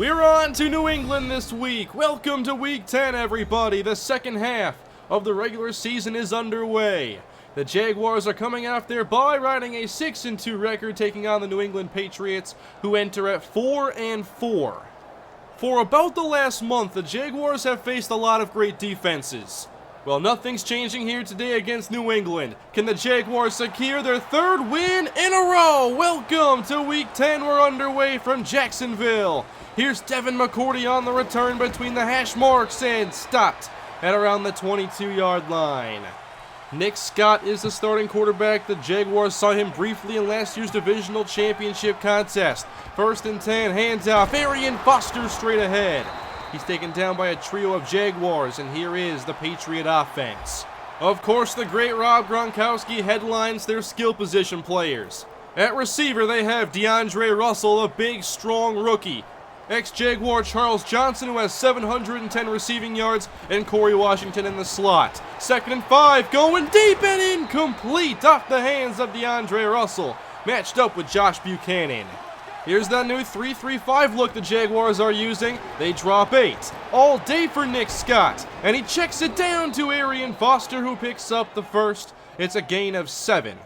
We're on to New England this week. Welcome to Week 10, everybody. The second half of the regular season is underway. The Jaguars are coming off their bye, riding a 6-2 record, taking on the New England Patriots, who enter at 4-4. For about the last month, the Jaguars have faced a lot of great defenses. Well, nothing's changing here today against New England. Can the Jaguars secure their third win in a row? Welcome to Week 10. We're underway from Jacksonville. Here's Devin McCourty on the return between the hash marks and stopped at around the 22-yard line. Nick Scott is the starting quarterback. The Jaguars saw him briefly in last year's Divisional Championship contest. 1st and 10, handoff. Arian Foster straight ahead. He's taken down by a trio of Jaguars, and here is the Patriot offense. Of course, the great Rob Gronkowski headlines their skill position players. At receiver, they have DeAndre Russell, a big, strong rookie. Ex-Jaguar Charles Johnson, who has 710 receiving yards, and Corey Washington in the slot. 2nd and 5, going deep and incomplete off the hands of DeAndre Russell, matched up with Josh Buchanan. Here's that new 3-3-5 look the Jaguars are using. They drop 8. All day for Nick Scott, and he checks it down to Arian Foster, who picks up the first. It's a gain of 7.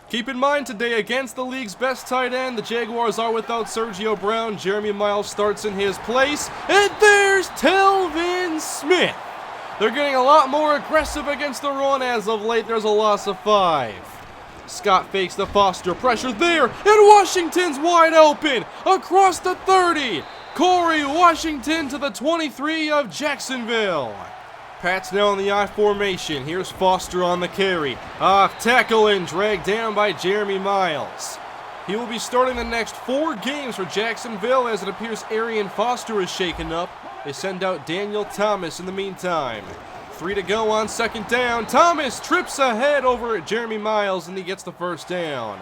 Keep in mind today, against the league's best tight end, the Jaguars are without Sergio Brown. Jeremy Miles starts in his place, and there's Telvin Smith. They're getting a lot more aggressive against the run as of late. There's a loss of 5. Scott fakes the Foster, pressure there, and Washington's wide open across the 30. Corey Washington to the 23 of Jacksonville. Pats now in the I formation. Here's Foster on the carry. Off tackle and dragged down by Jeremy Miles. He will be starting the next 4 games for Jacksonville, as it appears Arian Foster is shaken up. They send out Daniel Thomas in the meantime. 3 to go on 2nd down. Thomas trips ahead over Jeremy Miles, and he gets the first down.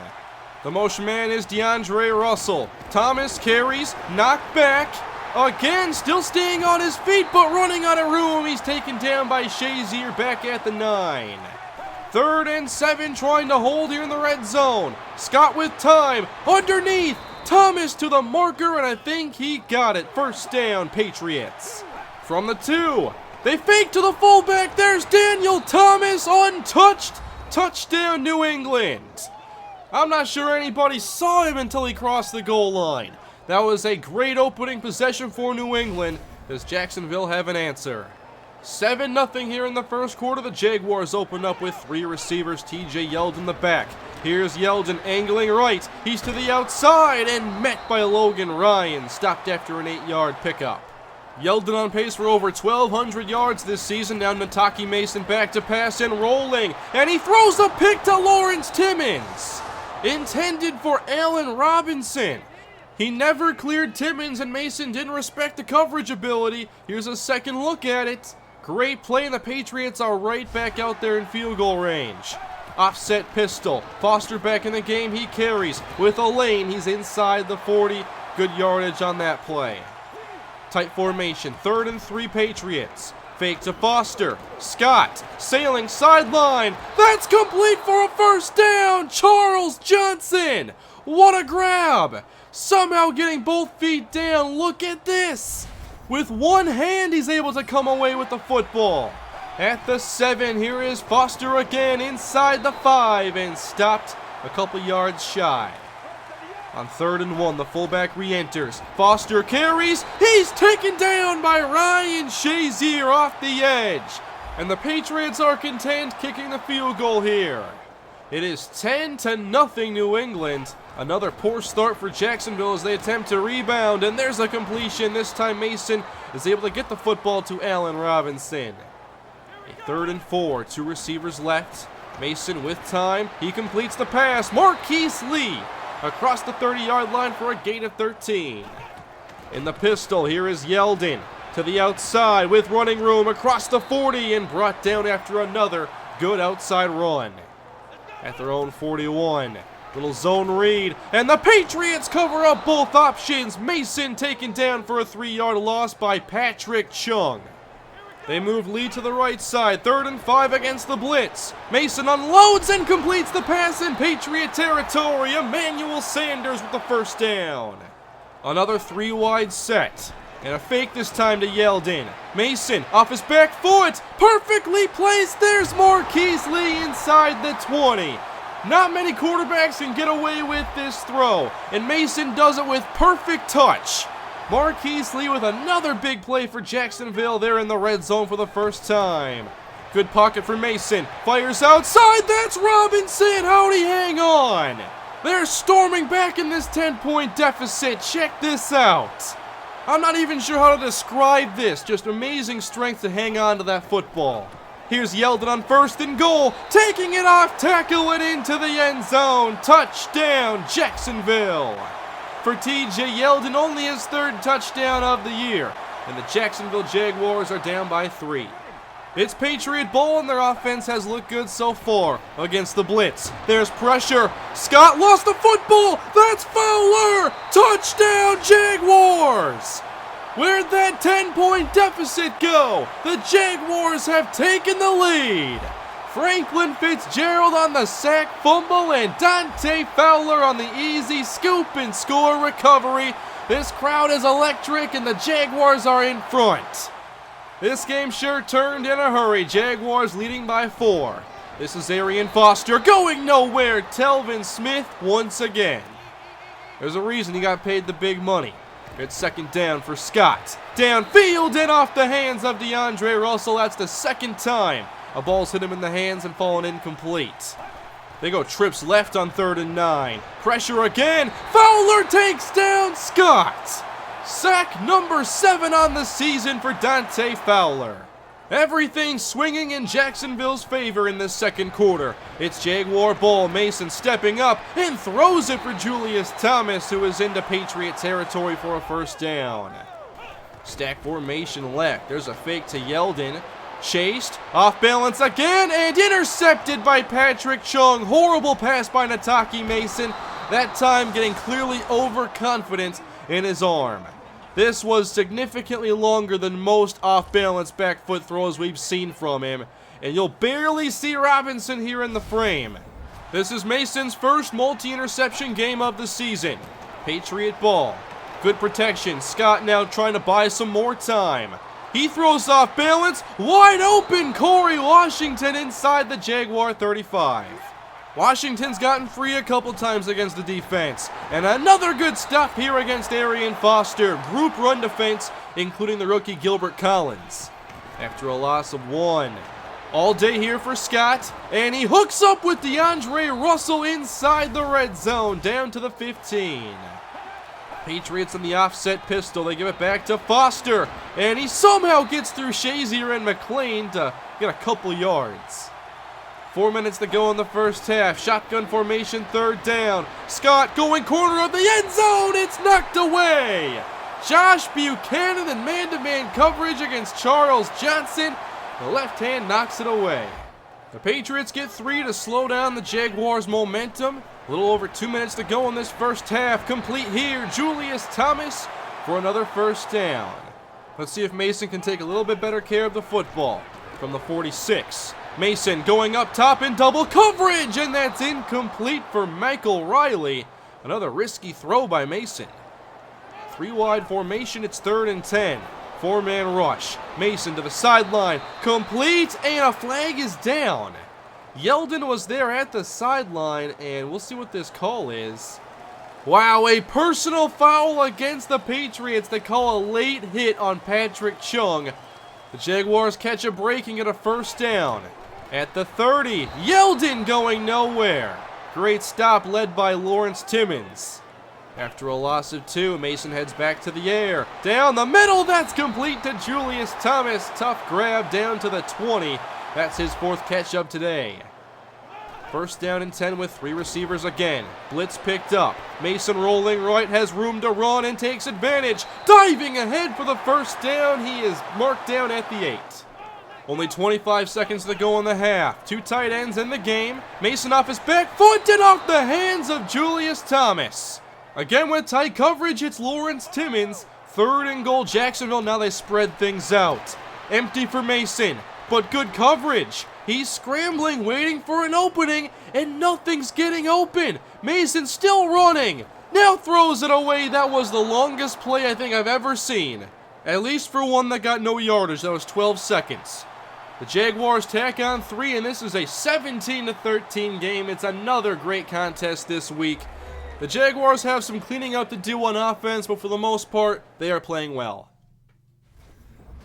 The motion man is DeAndre Russell. Thomas carries, knocked back. Again, still staying on his feet, but running out of room. He's taken down by Shazier back at the 9. 3rd and 7, trying to hold here in the red zone. Scott with time, underneath. Thomas to the marker, and I think he got it. First down, Patriots. From the 2, they fake to the fullback. There's Daniel Thomas, untouched. Touchdown, New England. I'm not sure anybody saw him until he crossed the goal line. That was a great opening possession for New England. Does Jacksonville have an answer? 7-0 here in the first quarter. The Jaguars open up with 3 receivers. TJ Yeldon the back. Here's Yeldon angling right. He's to the outside and met by Logan Ryan. Stopped after an 8-yard pickup. Yeldon on pace for over 1,200 yards this season. Now Nataki Mason back to pass and rolling. And he throws a pick to Lawrence Timmons. Intended for Allen Robinson. He never cleared Timmons, and Mason didn't respect the coverage ability. Here's a second look at it. Great play, and the Patriots are right back out there in field goal range. Offset pistol. Foster back in the game. He carries with a lane. He's inside the 40. Good yardage on that play. Tight formation. 3rd and 3 Patriots. Fake to Foster. Scott sailing sideline. That's complete for a first down. Charles Johnson. What a grab. Somehow getting both feet down. Look at this. With one hand, he's able to come away with the football. At the 7, here is Foster again inside the 5 and stopped a couple yards shy. On 3rd and 1, the fullback re-enters. Foster carries. He's taken down by Ryan Shazier off the edge. And the Patriots are content kicking the field goal here. It is 10-0 New England. Another poor start for Jacksonville as they attempt to rebound, and there's a completion. This time Mason is able to get the football to Allen Robinson. A 3rd and 4, 2 receivers left. Mason with time, he completes the pass. Marquise Lee across the 30-yard line for a gain of 13. In the pistol, here is Yeldon to the outside with running room across the 40 and brought down after another good outside run. At their own 41. Little zone read, and the Patriots cover up both options. Mason taken down for a 3-yard loss by Patrick Chung. They move Lee to the right side. 3rd and 5 against the blitz. Mason unloads and completes the pass in Patriot territory. Emmanuel Sanders with the first down. Another 3-wide set. And a fake this time to Yeldon. Mason off his back foot. Perfectly placed. There's Marquise Lee inside the 20. Not many quarterbacks can get away with this throw. And Mason does it with perfect touch. Marquise Lee with another big play for Jacksonville. They're in the red zone for the first time. Good pocket for Mason. Fires outside. That's Robinson. How'd he hang on? They're storming back in this 10-point deficit. Check this out. I'm not even sure how to describe this. Just amazing strength to hang on to that football. Here's Yeldon on 1st and goal. Taking it off tackle and into the end zone. Touchdown, Jacksonville. For TJ Yeldon, only his 3rd touchdown of the year. And the Jacksonville Jaguars are down by 3. It's Patriot ball, and their offense has looked good so far against the blitz. There's pressure. Scott lost the football. That's Fowler. Touchdown, Jaguars. Where'd that 10-point deficit go? The Jaguars have taken the lead. Franklin Fitzgerald on the sack fumble, and Dante Fowler on the easy scoop and score recovery. This crowd is electric, and the Jaguars are in front. This game sure turned in a hurry. Jaguars leading by 4. This is Arian Foster going nowhere. Telvin Smith once again. There's a reason he got paid the big money. It's 2nd down for Scott. Downfield and off the hands of DeAndre Russell. That's the 2nd time a ball's hit him in the hands and fallen incomplete. They go trips left on 3rd and 9. Pressure again. Fowler takes down Scott. Sack number 7 on the season for Dante Fowler. Everything swinging in Jacksonville's favor in this 2nd quarter. It's Jaguar ball. Mason stepping up and throws it for Julius Thomas, who is into Patriot territory for a 1st down. Stack formation left. There's a fake to Yeldon. Chased, off balance again, and intercepted by Patrick Chung. Horrible pass by Nataki Mason. That time getting clearly overconfident in his arm. This was significantly longer than most off-balance back foot throws we've seen from him, and you'll barely see Robinson here in the frame. This is Mason's first multi-interception game of the season. Patriot ball. Good protection. Scott now trying to buy some more time. He throws off balance. Wide open Corey Washington inside the Jaguar 35. Washington's gotten free a couple times against the defense. And another good stuff here against Arian Foster. Group run defense, including the rookie Gilbert Collins. After a loss of 1. All day here for Scott. And he hooks up with DeAndre Russell inside the red zone, down to the 15. Patriots in the offset pistol. They give it back to Foster. And he somehow gets through Shazier and McLean to get a couple yards. 4 minutes to go in the first half. Shotgun formation, 3rd down. Scott going corner of the end zone. It's knocked away. Josh Buchanan in man-to-man coverage against Charles Johnson. The left hand knocks it away. The Patriots get 3 to slow down the Jaguars' momentum. A little over 2 minutes to go in this first half. Complete here. Julius Thomas for another 1st down. Let's see if Mason can take a little bit better care of the football. From the 46. Mason going up top in double coverage, and that's incomplete for Michael Riley. Another risky throw by Mason. 3-wide formation, it's 3rd and 10. 4-man rush. Mason to the sideline. Complete, and a flag is down. Yeldon was there at the sideline, and we'll see what this call is. Wow, a personal foul against the Patriots. They call a late hit on Patrick Chung. The Jaguars catch a break and get a 1st down. At the 30, Yeldon going nowhere. Great stop led by Lawrence Timmons. After a loss of 2, Mason heads back to the air. Down the middle, that's complete to Julius Thomas. Tough grab down to the 20. That's his 4th catch of today. 1st down and 10 with 3 receivers again. Blitz picked up. Mason rolling right, has room to run and takes advantage. Diving ahead for the 1st down. He is marked down at the 8. Only 25 seconds to go in the half. 2 tight ends in the game. Mason off his back foot and off the hands of Julius Thomas. Again with tight coverage, it's Lawrence Timmons. 3rd and goal, Jacksonville. Now they spread things out. Empty for Mason, but good coverage. He's scrambling, waiting for an opening, and nothing's getting open. Mason still running. Now throws it away. That was the longest play I think I've ever seen. At least for one that got no yardage. That was 12 seconds. The Jaguars tack on 3, and this is a 17-13 game. It's another great contest this week. The Jaguars have some cleaning up to do on offense, but for the most part, they are playing well.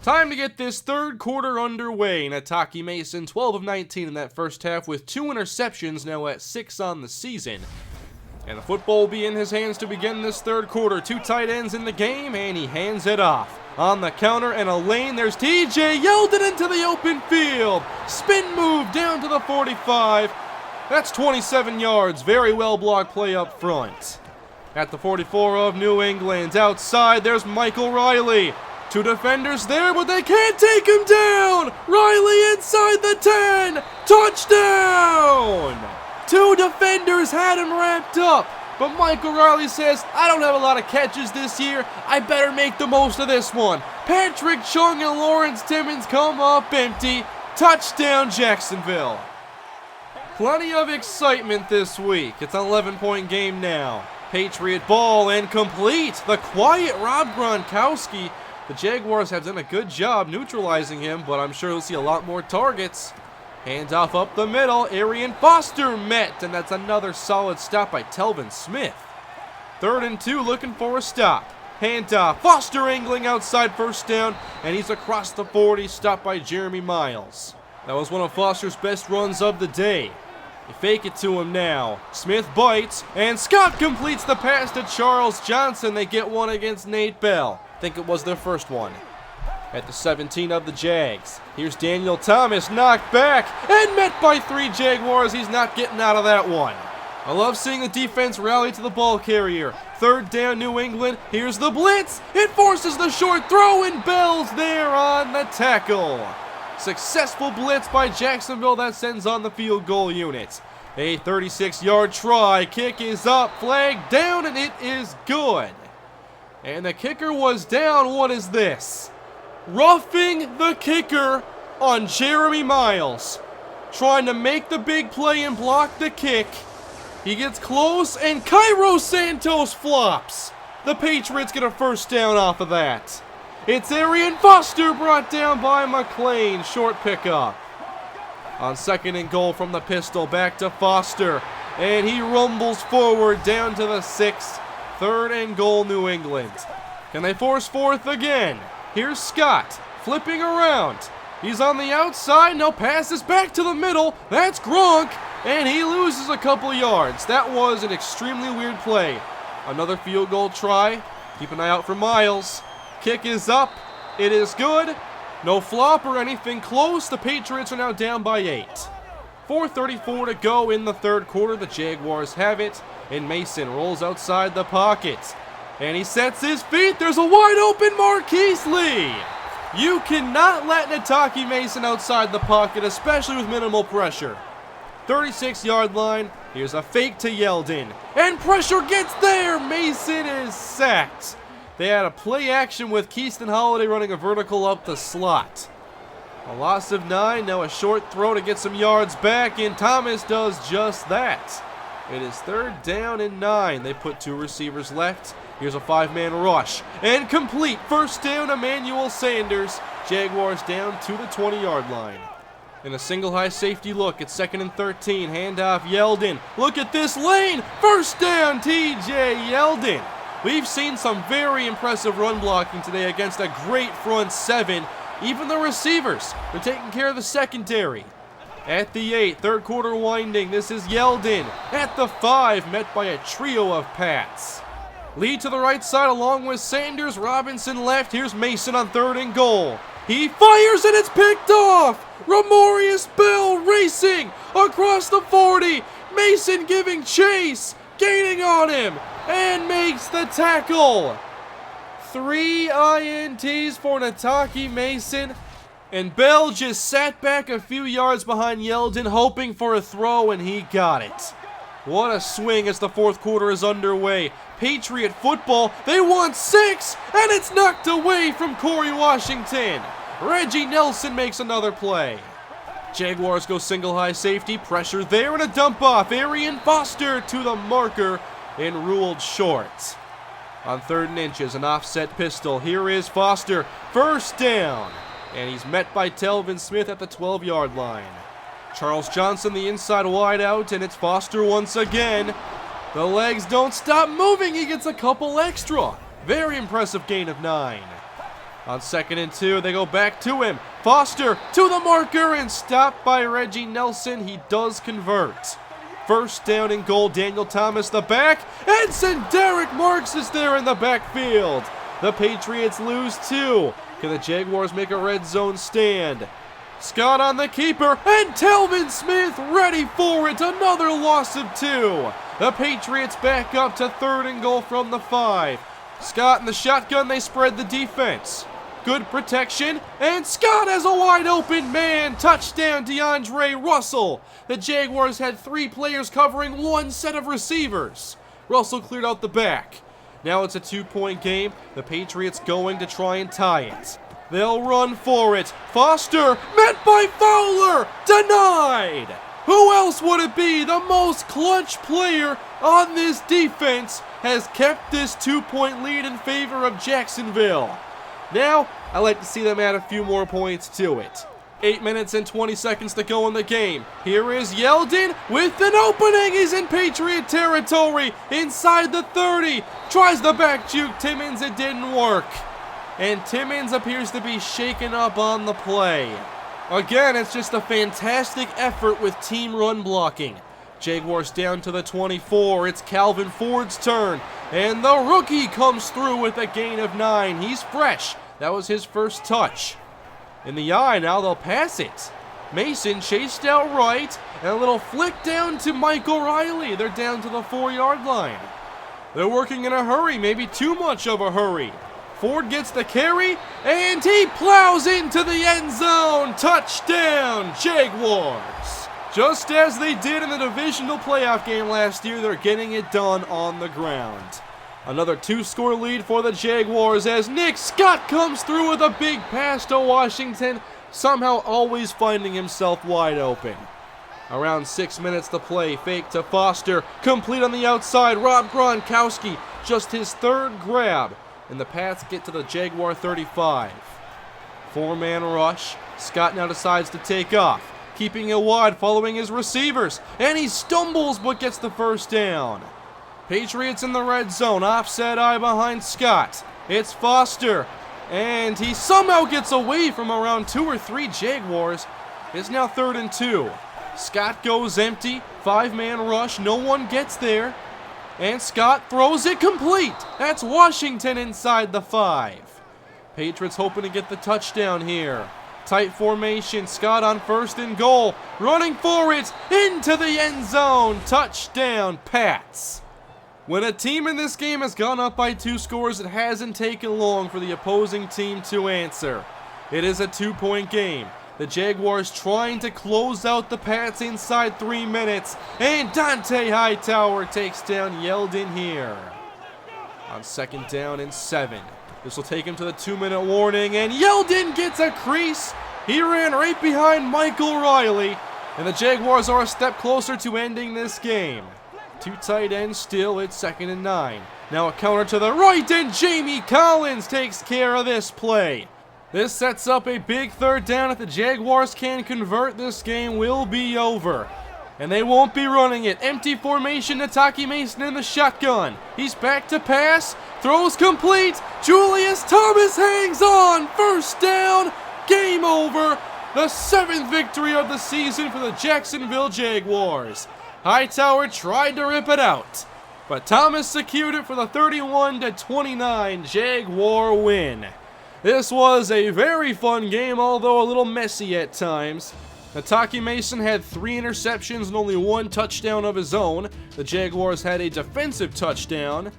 Time to get this third quarter underway. Nataki Mason, 12 of 19 in that first half with 2 interceptions, now at 6 on the season. And the football will be in his hands to begin this third quarter. 2 tight ends in the game, and he hands it off. On the counter and a lane, there's TJ Yeldon into the open field. Spin move down to the 45. That's 27 yards. Very well blocked play up front. At the 44 of New England, outside, there's Michael Riley. 2 defenders there, but they can't take him down. Riley inside the 10. Touchdown! 2 defenders had him wrapped up. But Michael Riley says, I don't have a lot of catches this year. I better make the most of this one. Patrick Chung and Lawrence Timmons come up empty. Touchdown, Jacksonville. Plenty of excitement this week. It's an 11-point game now. Patriot ball and complete. The quiet Rob Gronkowski. The Jaguars have done a good job neutralizing him, but I'm sure he'll see a lot more targets. Handoff up the middle, Arian Foster met, and that's another solid stop by Telvin Smith. 3rd and 2, looking for a stop. Handoff, Foster angling outside, first down, and he's across the 40, stopped by Jeremy Miles. That was one of Foster's best runs of the day. You fake it to him now. Smith bites, and Scott completes the pass to Charles Johnson. They get one against Nate Bell. I think it was their first one. At the 17 of the Jags, here's Daniel Thomas, knocked back, and met by 3 Jaguars. He's not getting out of that one. I love seeing the defense rally to the ball carrier. 3rd down, New England. Here's the blitz. It forces the short throw, and Bell's there on the tackle. Successful blitz by Jacksonville that sends on the field goal unit. A 36-yard try. Kick is up, flag down, and it is good. And the kicker was down. What is this? Roughing the kicker on Jeremy Miles. Trying to make the big play and block the kick. He gets close, and Cairo Santos flops. The Patriots get a first down off of that. It's Arian Foster brought down by McLean. Short pickup. On 2nd and goal from the pistol, back to Foster. And he rumbles forward down to the 6th. 3rd and goal, New England. Can they force 4th again? Here's Scott, flipping around. He's on the outside, no passes back to the middle. That's Gronk, and he loses a couple yards. That was an extremely weird play. Another field goal try. Keep an eye out for Miles. Kick is up. It is good. No flop or anything close. The Patriots are now down by 8. 4:34 to go in the third quarter. The Jaguars have it, and Mason rolls outside the pocket. And he sets his feet. There's a wide open Marquise Lee. You cannot let Nataki Mason outside the pocket, especially with minimal pressure. 36-yard line. Here's a fake to Yeldon. And pressure gets there. Mason is sacked. They had a play action with Keaston Holiday running a vertical up the slot. A loss of 9. Now a short throw to get some yards back, and Thomas does just that. It is 3rd down and 9. They put 2 receivers left. Here's a 5-man rush. And complete. First down, Emmanuel Sanders. Jaguars down to the 20-yard line. In a single high safety look at 2nd and 13. Handoff Yeldon. Look at this lane. First down, TJ Yeldon. We've seen some very impressive run blocking today against a great front 7. Even the receivers, they're taking care of the secondary. At the 8, third quarter winding, this is Yeldon. At the 5, met by a trio of Pats. Lead to the right side along with Sanders. Robinson left. Here's Mason on 3rd and goal. He fires and it's picked off. Ramorius Bell racing across the 40. Mason giving chase, gaining on him, and makes the tackle. 3 INTs for Nataki Mason. And Bell just sat back a few yards behind Yeldon, hoping for a throw, and he got it. What a swing as the fourth quarter is underway. Patriot football, they want 6, and it's knocked away from Corey Washington. Reggie Nelson makes another play. Jaguars go single high safety, pressure there, and a dump off. Arian Foster to the marker, and ruled short. On 3rd and inches, an offset pistol. Here is Foster. First down. And he's met by Telvin Smith at the 12-yard line. Charles Johnson, the inside wide out, and it's Foster once again. The legs don't stop moving. He gets a couple extra. Very impressive gain of 9. On 2nd and 2, they go back to him. Foster to the marker and stopped by Reggie Nelson. He does convert. First down and goal, Daniel Thomas the back, and Derek Marks is there in the backfield. The Patriots lose 2. Can the Jaguars make a red zone stand? Scott on the keeper, and Telvin Smith ready for it. Another loss of 2. The Patriots back up to 3rd and goal from the 5. Scott in the shotgun, they spread the defense. Good protection, and Scott has a wide open man. Touchdown, DeAndre Russell. The Jaguars had 3 players covering 1 set of receivers. Russell cleared out the back. Now it's a 2-point game. The Patriots going to try and tie it. They'll run for it. Foster met by Fowler. Denied. Who else would it be? The most clutch player on this defense has kept this 2-point lead in favor of Jacksonville. Now, I like to see them add a few more points to it. 8 minutes and 20 seconds to go in the game. Here is Yeldon with an opening. He's in Patriot territory inside the 30. Tries the back juke. Timmons, it didn't work. And Timmons appears to be shaken up on the play. Again, it's just a fantastic effort with team run blocking. Jaguars down to the 24. It's Calvin Ford's turn. And the rookie comes through with a gain of 9. He's fresh. That was his first touch. In the eye, now they'll pass it. Mason chased out right, and a little flick down to Michael Riley. They're down to the 4-yard line. They're working in a hurry, maybe too much of a hurry. Ford gets the carry, and he plows into the end zone. Touchdown, Jaguars. Just as they did in the Divisional Playoff game last year, they're getting it done on the ground. Another 2-score lead for the Jaguars as Nick Scott comes through with a big pass to Washington, somehow always finding himself wide open. Around 6 minutes to play, fake to Foster, complete on the outside, Rob Gronkowski, just his 3rd grab, and the Pats get to the Jaguar 35. 4-man rush, Scott now decides to take off, keeping it wide following his receivers, and he stumbles but gets the first down. Patriots in the red zone, offset eye behind Scott. It's Foster, and he somehow gets away from around 2 or 3 Jaguars. It's now 3rd and 2. Scott goes empty, 5-man rush, no one gets there. And Scott throws it complete. That's Washington inside the 5. Patriots hoping to get the touchdown here. Tight formation, Scott on 1st and goal, running for it, into the end zone. Touchdown, Pats. When a team in this game has gone up by 2 scores, it hasn't taken long for the opposing team to answer. It is a 2-point game. The Jaguars trying to close out the Pats inside 3 minutes, and Dante Hightower takes down Yeldon here. On 2nd down and 7. This will take him to the 2-minute warning, and Yeldon gets a crease. He ran right behind Michael Riley, and the Jaguars are a step closer to ending this game. 2 tight ends still, it's 2nd and 9. Now a counter to the right, and Jamie Collins takes care of this play. This sets up a big 3rd down. If the Jaguars can convert, this game will be over. And they won't be running it. Empty formation, Nataki Mason in the shotgun. He's back to pass, throws complete. Julius Thomas hangs on. 1st down, game over. The 7th victory of the season for the Jacksonville Jaguars. Hightower tried to rip it out, but Thomas secured it for the 31-29 Jaguar win. This was a very fun game, although a little messy at times. Nataki Mason had 3 interceptions and only 1 touchdown of his own. The Jaguars had a defensive touchdown,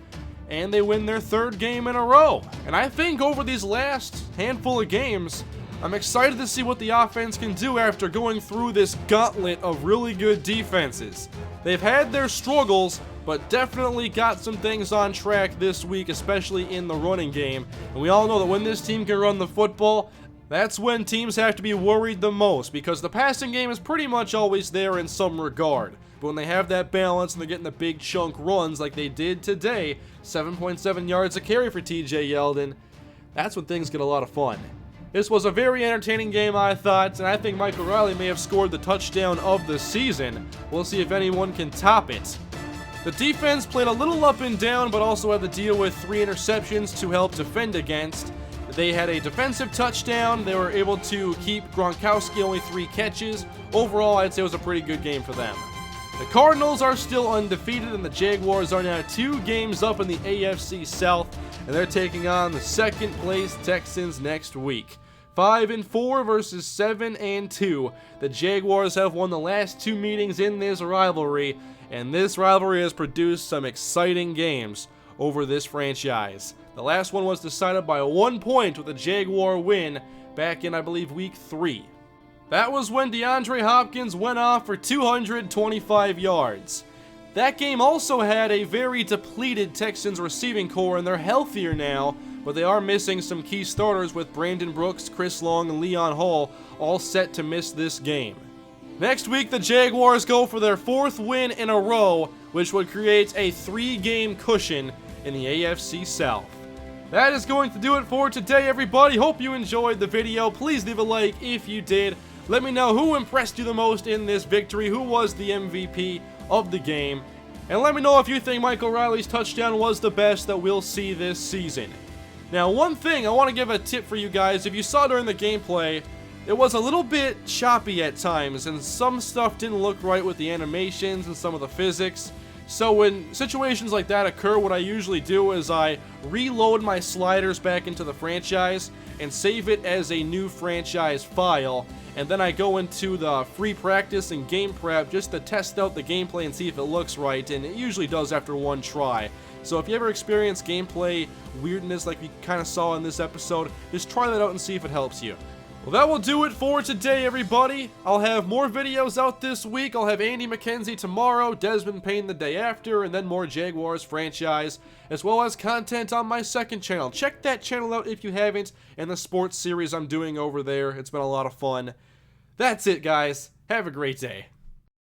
and they win their 3rd game in a row. And I think over these last handful of games, I'm excited to see what the offense can do after going through this gauntlet of really good defenses. They've had their struggles, but definitely got some things on track this week, especially in the running game. And we all know that when this team can run the football, That's when teams have to be worried the most, because the passing game is pretty much always there in some regard. But when they have that balance and they're getting the big chunk runs like they did today, 7.7 yards a carry for TJ Yeldon, that's when things get a lot of fun. This was a very entertaining game, I thought, and I think Michael Riley may have scored the touchdown of the season. We'll see if anyone can top it. The defense played a little up and down, but also had to deal with 3 interceptions to help defend against. They had a defensive touchdown. They were able to keep Gronkowski only 3 catches. Overall, I'd say it was a pretty good game for them. The Cardinals are still undefeated, and the Jaguars are now 2 games up in the AFC South, and they're taking on the second-place Texans next week. 5-4 versus 7-2. The Jaguars have won the last 2 meetings in this rivalry, and this rivalry has produced some exciting games over this franchise. The last one was decided by 1 point with a Jaguar win back in, I believe, week 3. That was when DeAndre Hopkins went off for 225 yards. That game also had a very depleted Texans receiving core, and they're healthier now, but they are missing some key starters with Brandon Brooks, Chris Long, and Leon Hall all set to miss this game. Next week, the Jaguars go for their 4th win in a row, which would create a 3-game cushion in the AFC South. That is going to do it for today, everybody. Hope you enjoyed the video. Please leave a like if you did. Let me know who impressed you the most in this victory, who was the MVP of the game, and let me know if you think Michael Riley's touchdown was the best that we'll see this season. Now, one thing I want to give a tip for you guys. If you saw during the gameplay, it was a little bit choppy at times, and some stuff didn't look right with the animations and some of the physics. So when situations like that occur, what I usually do is I reload my sliders back into the franchise and save it as a new franchise file, and then I go into the free practice and game prep just to test out the gameplay and see if it looks right, and it usually does after 1 try. So if you ever experience gameplay weirdness like you kind of saw in this episode, just try that out and see if it helps you. Well, that will do it for today, everybody. I'll have more videos out this week. I'll have Andy McKenzie tomorrow, Desmond Payne the day after, and then more Jaguars franchise, as well as content on my second channel. Check that channel out if you haven't, and the sports series I'm doing over there. It's been a lot of fun. That's it, guys. Have a great day.